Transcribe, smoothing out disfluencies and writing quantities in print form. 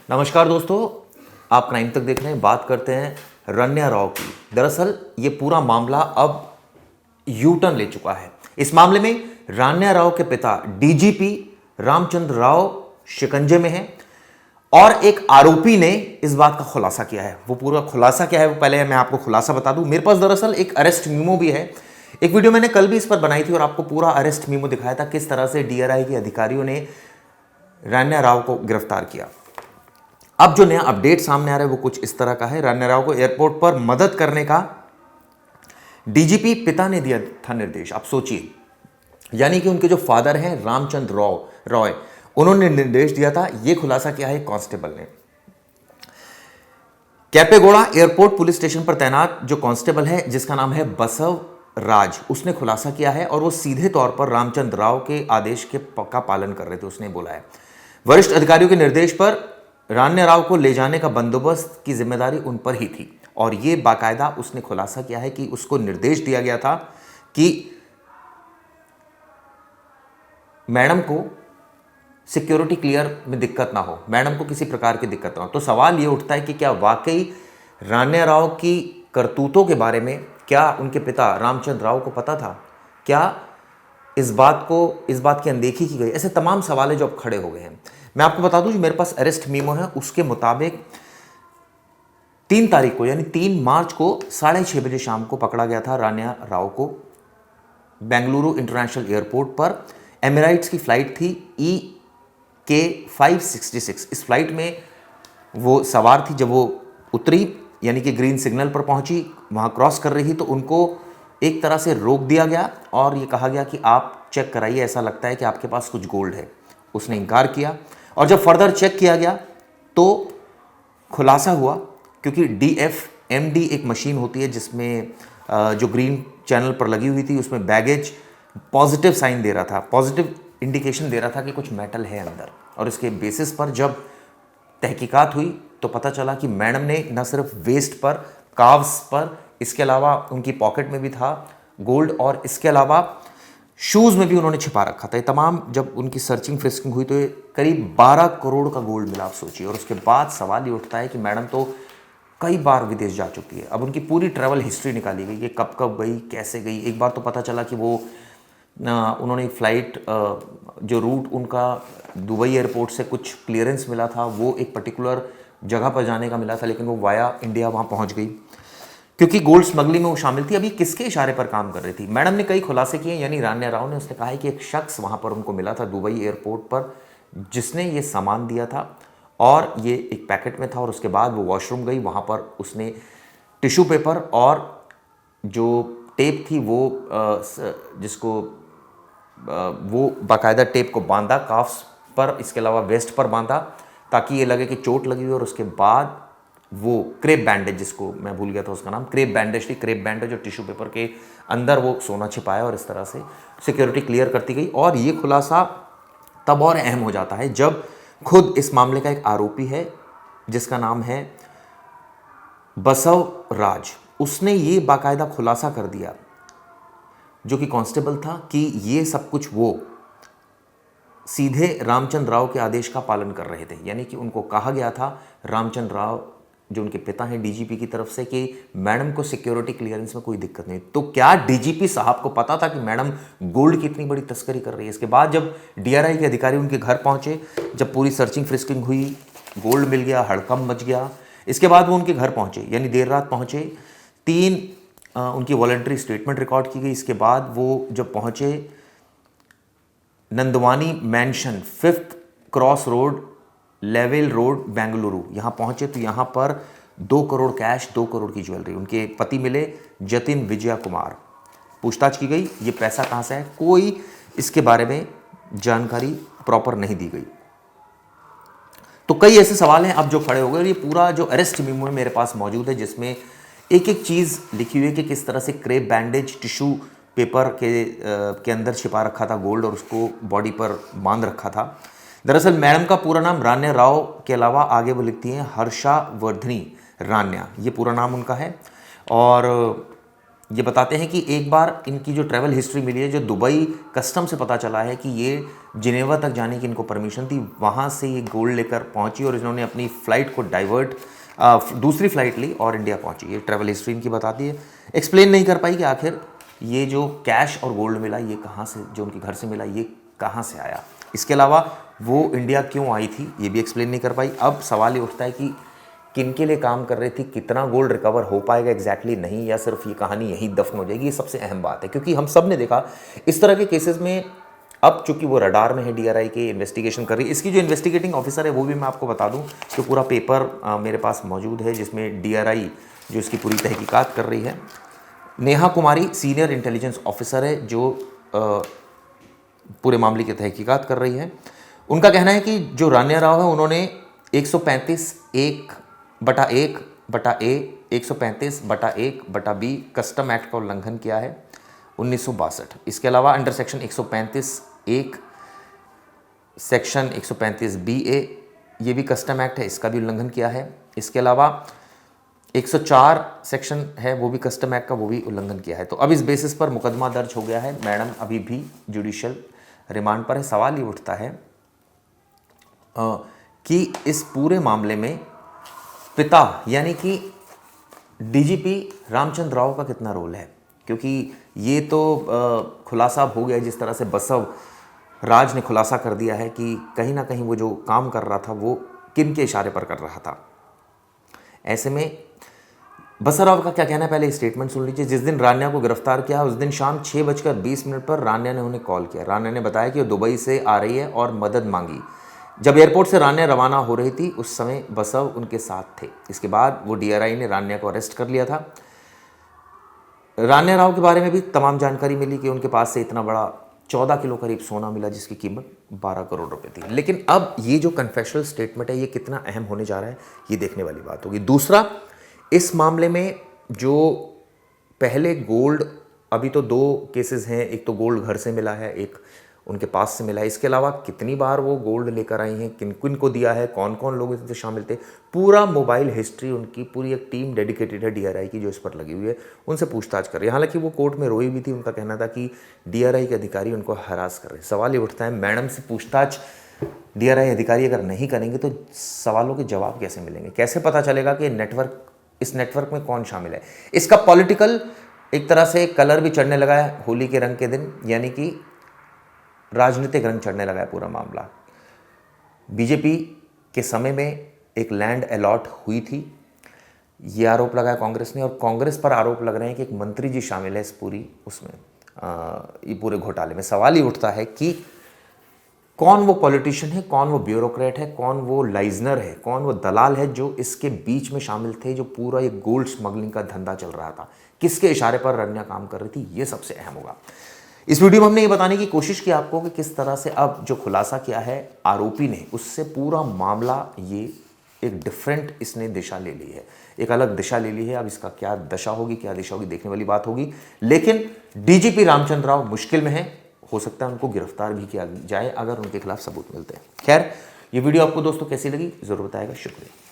नमस्कार दोस्तों, आप क्राइम तक देख रहे हैं। बात करते हैं रन्या राव की। दरअसल ये पूरा मामला अब यू टर्न ले चुका है। इस मामले में रन्या राव के पिता डीजीपी रामचंद्र राव शिकंजे में हैं और एक आरोपी ने इस बात का खुलासा किया है। वो पूरा खुलासा क्या है वो पहले मैं आपको खुलासा बता दूं। मेरे पास दरअसल एक अरेस्ट मीमो भी है। एक वीडियो मैंने कल भी इस पर बनाई थी और आपको पूरा अरेस्ट मीमो दिखाया था, किस तरह से डीआरआई के अधिकारियों ने रन्या राव को गिरफ्तार किया। अब जो नया अपडेट सामने आ रहा है वो कुछ इस तरह का है। रन्या राव को एयरपोर्ट पर मदद करने का डीजीपी पिता ने दिया था निर्देश। आप सोचिए, यानी कि उनके जो फादर हैं रामचंद्र रॉय, उन्होंने निर्देश दिया था। यह खुलासा किया है कांस्टेबल ने। कैपेगौड़ा एयरपोर्ट पुलिस स्टेशन पर तैनात जो कांस्टेबल है जिसका नाम है बसव राज, उसने खुलासा किया है और वो सीधे तौर पर रामचंद्र राव के आदेश का पालन कर रहे थे। उसने बोला है वरिष्ठ अधिकारियों के निर्देश पर रन्या राव को ले जाने का बंदोबस्त की जिम्मेदारी उन पर ही थी। और यह बाकायदा उसने खुलासा किया है कि उसको निर्देश दिया गया था कि मैडम को सिक्योरिटी क्लियर में दिक्कत ना हो, मैडम को किसी प्रकार की दिक्कत ना हो। तो सवाल यह उठता है कि क्या वाकई रन्या राव की करतूतों के बारे में क्या उनके पिता रामचंद्र राव को पता था? क्या इस बात की अनदेखी की गई? ऐसे तमाम सवाल जो अब खड़े हो गए हैं। मैं आपको बता दूं, जो मेरे पास अरेस्ट मीमो है उसके मुताबिक 3 तारीख को यानी 3 मार्च को 6:30 बजे शाम को पकड़ा गया था रन्या राव को बेंगलुरु इंटरनेशनल एयरपोर्ट पर। एमिरेट्स की फ्लाइट थी EK566। इस फ्लाइट में वो सवार थी। जब वो उतरी यानी कि ग्रीन सिग्नल पर पहुंची, वहां क्रॉस कर रही, तो उनको एक तरह से रोक दिया गया और ये कहा गया कि आप चेक कराइए, ऐसा लगता है कि आपके पास कुछ गोल्ड है। उसने इनकार किया और जब फर्दर चेक किया गया तो खुलासा हुआ, क्योंकि DFMD एक मशीन होती है जिसमें जो ग्रीन चैनल पर लगी हुई थी उसमें बैगेज पॉजिटिव साइन दे रहा था, पॉजिटिव इंडिकेशन दे रहा था कि कुछ मेटल है अंदर। और इसके बेसिस पर जब तहकीकात हुई तो पता चला कि मैडम ने न सिर्फ वेस्ट पर, काव्स पर, इसके अलावा उनकी पॉकेट में भी था गोल्ड और इसके अलावा शूज़ में भी उन्होंने छिपा रखा था। ये तमाम जब उनकी सर्चिंग फ्रिस्किंग हुई तो ये करीब 12 करोड़ का गोल्ड मिला, आप सोचिए। और उसके बाद सवाल ये उठता है कि मैडम तो कई बार विदेश जा चुकी है। अब उनकी पूरी ट्रैवल हिस्ट्री निकाली गई, ये कब कब गई, कैसे गई। एक बार तो पता चला कि वो उन्होंने फ्लाइट जो रूट उनका दुबई एयरपोर्ट से कुछ क्लियरेंस मिला था, वो एक पर्टिकुलर जगह पर जाने का मिला था, लेकिन वो वाया इंडिया वहाँ पहुँच गई क्योंकि गोल्ड स्मगलिंग में वो शामिल थी। अभी किसके इशारे पर काम कर रही थी? मैडम ने कई खुलासे किए, यानी रन्या राव ने। उसने कहा है कि एक शख्स वहाँ पर उनको मिला था दुबई एयरपोर्ट पर जिसने ये सामान दिया था और ये एक पैकेट में था। और उसके बाद वो वॉशरूम गई, वहाँ पर उसने टिश्यू पेपर और जो टेप थी वो वो बाकायदा टेप को बांधा काफ्स पर, इसके अलावा वेस्ट पर बांधा ताकि ये लगे कि चोट लगी हुई। और उसके बाद वो क्रेप बैंडेज, जिसको मैं भूल गया था उसका नाम, क्रेप बैंडेज थी, क्रेप बैंडेज और टिश्यू पेपर के अंदर वो सोना छिपाया और इस तरह से सिक्योरिटी क्लियर करती गई। और ये खुलासा तब और अहम हो जाता है जब खुद इस मामले का एक आरोपी है जिसका नाम है बसव राज, उसने ये बाकायदा खुलासा कर दिया, जो कि कांस्टेबल था, कि ये सब कुछ वो सीधे रामचंद्र राव के आदेश का पालन कर रहे थे। यानी कि उनको कहा गया था, रामचंद्र राव जो उनके पिता हैं डीजीपी की तरफ से, कि मैडम को सिक्योरिटी क्लियरेंस में कोई दिक्कत नहीं। तो क्या डीजीपी साहब को पता था कि मैडम गोल्ड की इतनी बड़ी तस्करी कर रही है? इसके बाद जब डीआरआई के अधिकारी उनके घर पहुंचे, जब पूरी सर्चिंग फ्रिस्किंग हुई, गोल्ड मिल गया, हड़कंप मच गया। इसके बाद वो उनके घर पहुंचे, यानी देर रात पहुंचे। 3 उनकी वॉलंटरी स्टेटमेंट रिकॉर्ड की गई। इसके बाद वो जब पहुंचे Nandwani mention 5th cross road, level road, Bengaluru, यहाँ पहुंचे तो यहाँ पर 2 करोड़ कैश, 2 करोड़ की ज्वेलरी, उनके पति मिले जतिन विजय कुमार। पूछताछ की गई, ये पैसा कहाँ से है, कोई इसके बारे में जानकारी प्रॉपर नहीं दी गई। तो कई ऐसे सवाल हैं अब जो खड़े हो गए। और ये पूरा जो अरेस्ट मेमो मेरे पास मौजूद है जिसमें एक एक चीज़ लिखी हुई है कि किस तरह से क्रेप बैंडेज, टिश्यू पेपर के अंदर छिपा रखा था गोल्ड और उसको बॉडी पर बांध रखा था। दरअसल मैडम का पूरा नाम रन्या राव के अलावा आगे वो लिखती हैं हर्षा वर्धनी रन्या, ये पूरा नाम उनका है। और ये बताते हैं कि एक बार इनकी जो ट्रैवल हिस्ट्री मिली है, जो दुबई कस्टम से पता चला है कि ये जिनेवा तक जाने की इनको परमिशन थी, वहाँ से ये गोल्ड लेकर पहुँची और इन्होंने अपनी फ़्लाइट को डाइवर्ट दूसरी फ़्लाइट ली और इंडिया पहुँची। ये ट्रैवल हिस्ट्री इनकी बताती है। एक्सप्लेन नहीं कर पाई कि आखिर ये जो कैश और गोल्ड मिला ये कहाँ से, जो उनके घर से मिला, ये कहाँ से आया। इसके अलावा वो इंडिया क्यों आई थी ये भी एक्सप्लेन नहीं कर पाई। अब सवाल ये उठता है कि किन के लिए काम कर रही थी, कितना गोल्ड रिकवर हो पाएगा एग्जैक्टली नहीं, या सिर्फ ये कहानी यहीं दफन हो जाएगी। ये सबसे अहम बात है, क्योंकि हम सब ने देखा इस तरह के केसेस में। अब चूंकि वो रडार में है, डीआरआई के इन्वेस्टिगेशन कर रही है। इसकी जो इन्वेस्टिगेटिंग ऑफिसर है वो भी मैं आपको बता दूं कि पूरा पेपर मेरे पास मौजूद है, जिसमें डीआरआई जो इसकी पूरी तहकीकात कर रही है। Neha Kumari senior intelligence officer है जो पूरे मामले की तहकीकात कर रही है। उनका कहना है कि जो रान्या राव है उन्होंने 135(1)(a) 135(1)(b) कस्टम एक्ट का उल्लंघन किया है 1962। इसके अलावा अंडर सेक्शन 135(1) सेक्शन 135(b)(a) ये भी कस्टम एक्ट है, इसका भी उल्लंघन किया है। इसके अलावा 104 सेक्शन है वो भी कस्टम एक्ट का, वो भी उल्लंघन किया है। तो अब इस बेसिस पर मुकदमा दर्ज हो गया है। मैडम अभी भी जुडिशियल रिमांड पर है। सवाल ये उठता है कि इस पूरे मामले में पिता यानी कि डीजीपी रामचंद्र राव का कितना रोल है, क्योंकि ये तो खुलासा हो गया जिस तरह से बसव राज ने खुलासा कर दिया है कि कहीं ना कहीं वो जो काम कर रहा था वो किन के इशारे पर कर रहा था। ऐसे में बसवराव का क्या कहना है, पहले स्टेटमेंट सुन लीजिए। जिस दिन रान्या को गिरफ्तार किया उस दिन शाम 6:20 पर रान्या ने उन्हें कॉल किया। रान्या ने बताया कि वो दुबई से आ रही है और मदद मांगी। जब एयरपोर्ट से रान्या रवाना हो रही थी उस समय बसव उनके साथ थे। इसके बाद वो डीआरआई ने रान्या को अरेस्ट कर लिया था। रान्या राव के बारे में भी तमाम जानकारी मिली कि उनके पास से इतना बड़ा 14 किलो करीब सोना मिला जिसकी कीमत 12 करोड़ रुपए थी। लेकिन अब ये जो कन्फेशनल स्टेटमेंट है ये कितना अहम होने जा रहा है ये देखने वाली बात होगी। दूसरा, इस मामले में जो पहले गोल्ड, अभी तो 2 केसेस हैं, एक तो गोल्ड घर से मिला है, एक उनके पास से मिला है। इसके अलावा कितनी बार वो गोल्ड लेकर आई हैं, किन किन को दिया है, कौन कौन लोग इसमें शामिल थे, पूरा मोबाइल हिस्ट्री उनकी, पूरी एक टीम डेडिकेटेड है डीआरआई की जो इस पर लगी हुई है, उनसे पूछताछ कर रही है। हालांकि वो कोर्ट में रोई भी थी। उनका कहना था कि डीआरआई के अधिकारी उनको हरास कर रहे हैं। सवाल ये उठता है, मैडम से पूछताछ डीआरआई अधिकारी अगर नहीं करेंगे तो सवालों के जवाब कैसे मिलेंगे, कैसे पता चलेगा कि इस नेटवर्क में कौन शामिल है। इसका पॉलिटिकल एक तरह से कलर भी चढ़ने लगा है होली के रंग के दिन, यानी कि राजनीतिक रंग चढ़ने लगा है पूरा मामला। बीजेपी के समय में एक लैंड अलॉट हुई थी, ये आरोप लगाया कांग्रेस ने, और कांग्रेस पर आरोप लग रहे हैं कि एक मंत्री जी शामिल है इस पूरी उसमें ये पूरे घोटाले में। सवाल ही उठता है कि कौन वो पॉलिटिशियन है, कौन वो ब्यूरोक्रेट है, कौन वो लाइजनर है, कौन वो दलाल है जो इसके बीच में शामिल थे, जो पूरा ये गोल्ड स्मगलिंग का धंधा चल रहा था, किसके इशारे पर रन्या काम कर रही थी, ये सबसे अहम होगा। इस वीडियो में हमने ये बताने की कोशिश की आपको कि किस तरह से अब जो खुलासा किया है आरोपी ने, उससे पूरा मामला ये एक डिफरेंट इसने दिशा ले ली है, एक अलग दिशा ले ली है। अब इसका क्या दशा होगी, क्या दिशा होगी, देखने वाली बात होगी। लेकिन डीजीपी रामचंद्र राव मुश्किल में है, हो सकता है उनको गिरफ्तार भी किया जाए अगर उनके खिलाफ सबूत मिलते हैं। खैर, ये वीडियो आपको दोस्तों कैसी लगी जरूर बताएगा। शुक्रिया।